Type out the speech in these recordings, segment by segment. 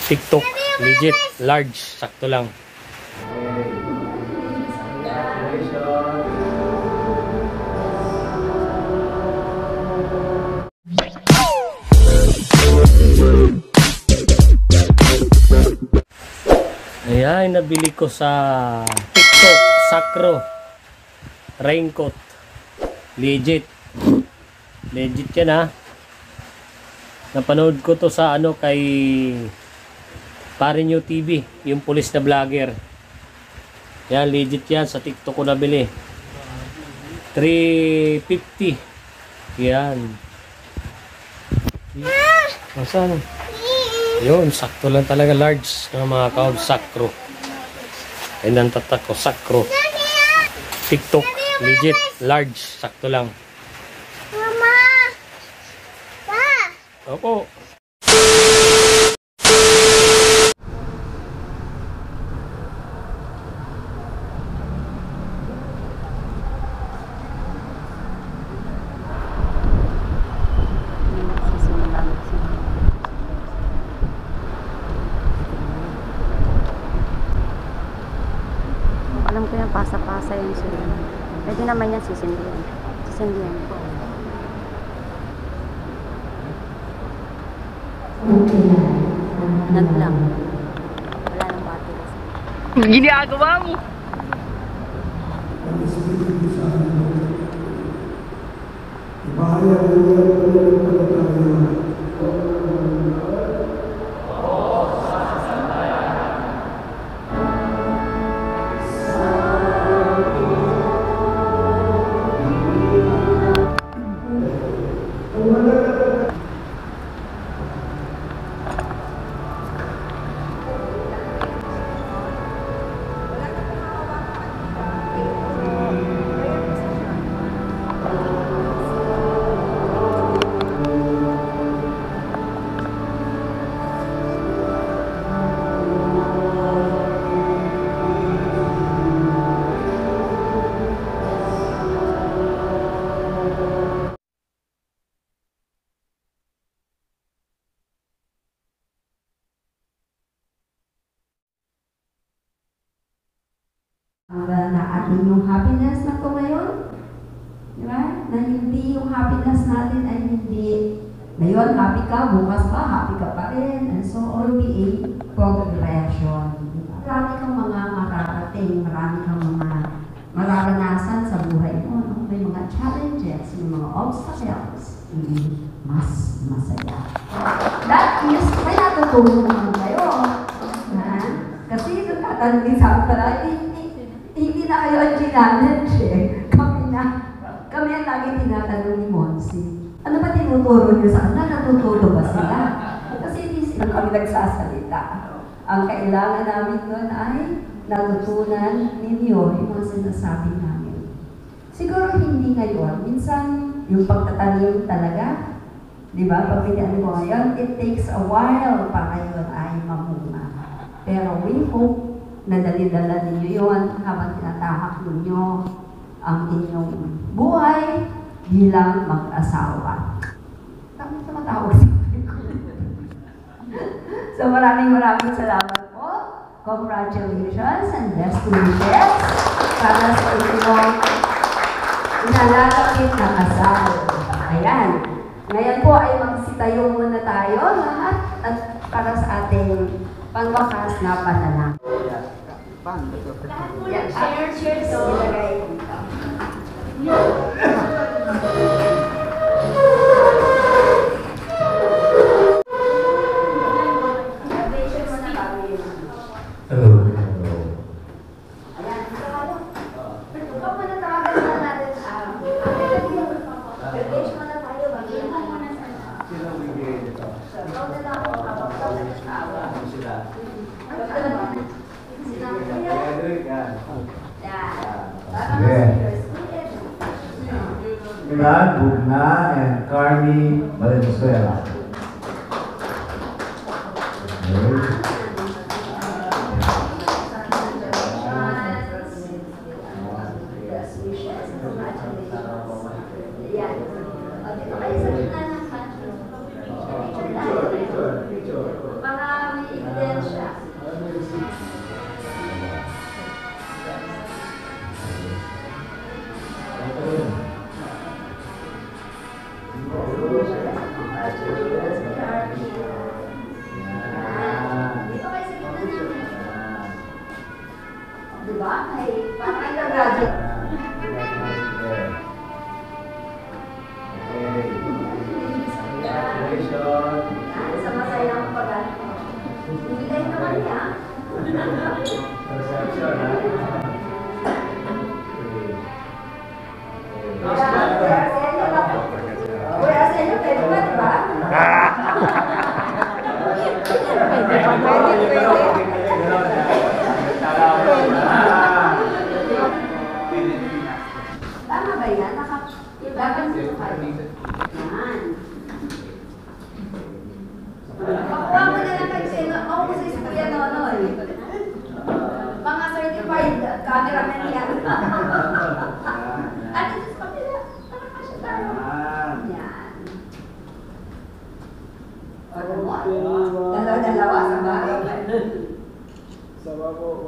TikTok, legit, large, sakto lang. Ayan, nabili ko sa TikTok, Sakro raincoat. Legit. Legit yan ha. Napanood ko to sa ano kay Parinyo TV, yung pulis na vlogger. Yan, legit yan. Sa TikTok ko nabili. 350. Yan. Nasaan? Yun, sakto lang talaga, large ng mga kaob, Sakro. Ay nantatak ko, Sakro. TikTok, legit, large, sakto lang. Mama! Pa! Opo. Alam ko yan, pasa-pasa yung sila. Pwede naman yan sisindihan. Sisindihan po. Nag lang. Wala nang battery. Ginagawa mo! Na atin yung happiness na to ngayon, di ba? Na hindi yung happiness natin ay hindi, ngayon happy ka, bukas pa, happy ka pa rin, and so on, be a progression. Marami kang mga mararating, marami kang mga mararanasan sa buhay mo, no? May mga challenges, may mga obstacles, hindi mas masaya. That is, may natutulong naman kayo. Kasi ito tatanungin sa akin, hindi na kayo ang challenge eh. Kami ang lagi tinatanong ni Monsi. Ano ba tinuturo niyo sa kanila? Natututo ba sila? Kasi hindi sila kami nagsasalita. Ang kailangan namin doon ay natutunan ninyo yung mga sinasabi namin. Siguro hindi ngayon. Minsan, yung pagtatanim talaga, di ba? Pag pinili mo ngayon, it takes a while para yun ay mamunga. Pero we hope na dali-dala ninyo yun habang tinatamak ninyo ang inyong buhay bilang mag-asawa. Tama sa matawag sa So maraming salamat po. Congratulations and best wishes para sa inyong inalalapit na kasal. Ayan. Ngayon po ay magsitayo muna tayo lahat at para sa ating pangwakas na panalangin. Yeah, cheers. Bugna and Carmi Valenzuela. Baka may ba? Parang nag-graduate. Sa masayang pag-ano. Bigay naman niya. Kuya Arsenio, pwede ba, di ba? Tama ba yan? Dapat dito kayo. Yan. Makuha mo na lang kayo sino. Ako mo sa istorya noon. Mga certified cameraman yan. Ano sa kapila? Nakakasya tayo. Yan. Ano mo? Dalawa-dalawa sa bahay. Sa babo,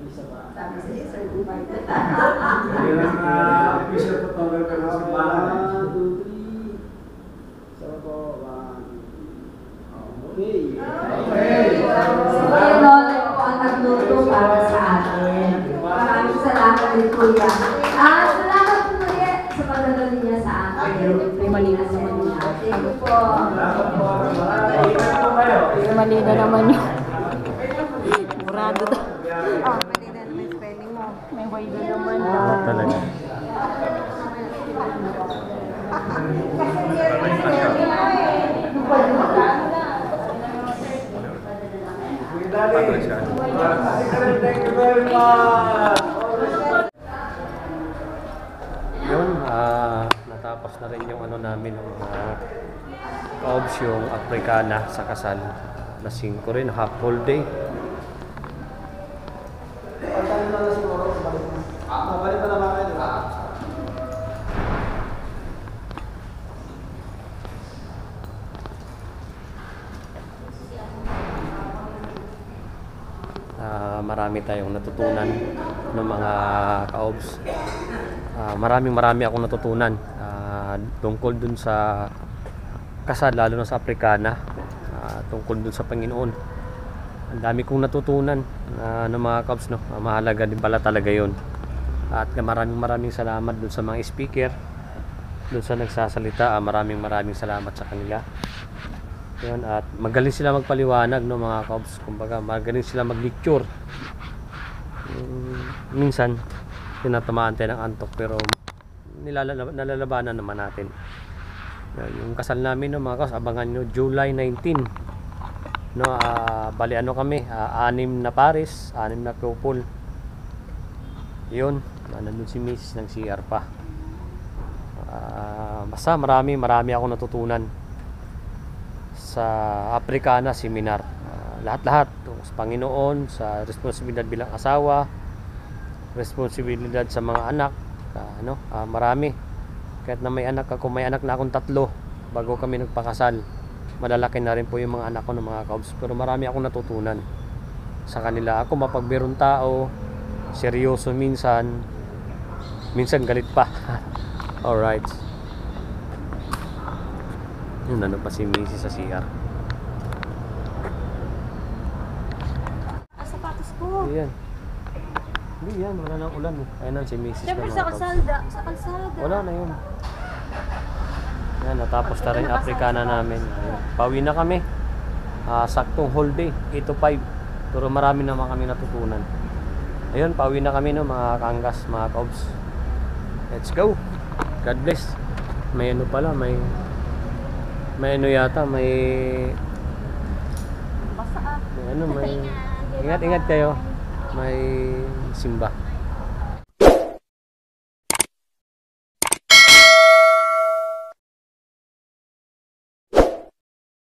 isa pa. Sabi sa'yo, certified. Yun ang official photographer ng simbahan. 1, 2, 3. Sa babo, 1. Okay. Si Kuya Nonoy po ang nagluto para sa atin. Maraming salamat din, Kuya. Salamat po ulit sa pagdadali niya sa atin. May malina naman niya. Thank you po. May malina naman yun. Murado to. Oh, pwede na may spelling mo. May wide naman. Talaga. Thank you very much. Yun, natapos na rin yung ano namin, kaobs yung Africana sa kasal. Lasing ko rin, half whole day. Mabalik pa naman kayo, di ba? Marami tayong natutunan ng mga kaobs. Marami akong natutunan tungkol dun sa kasal, lalo na sa Africana, tungkol dun sa Panginoon. Ang dami kong natutunan ng mga kaobs, no? Mahalaga din pala talaga yun. At maraming salamat dun sa mga speaker, dun sa nagsasalita. Maraming salamat sa kanila. Yun, at magaling sila magpaliwanag, no, mga kaobs. Kumbaga magaling sila mag-lecture. Minsan tinatamaan tayo ng antok, pero nalalabanan naman natin. Yung kasal namin, no, mga kaobs, abangan nyo July 19, no. Bali ano kami, 6 na pares, 6 na couple. Yun, nandun si Miss ng CR pa. Basta marami akong natutunan sa Africana seminar. Lahat-lahat sa Panginoon, sa responsibilidad bilang asawa, responsibilidad sa mga anak, marami. Kahit na may anak ako, may anak na akong 3 bago kami nagpakasal. Malalaki na rin po yung mga anak ko ng mga kaobs, pero marami akong natutunan sa kanila. Ako mapagbirong tao, seryoso minsan galit pa. Alright. Yun, ano pa si Missy sa CR. Sapatos ko. Ayan. Hindi yan, wala nang ulan. Ayan na si Mrs. Siyempre na sa mga kaobs. kalsada. Sa kalsada. Wala na yun. Yan, natapos na rin yung Africana namin. Ayan. Pauwi na kami. Saktong whole day, 8 to 5. Pero marami naman kami natutunan. Ayun, pauwi na kami, no, mga kaanggas, mga kaobs. Let's go. God bless. May ano pala, may ano yata, may Basta ano, may ingat kayo. May simba.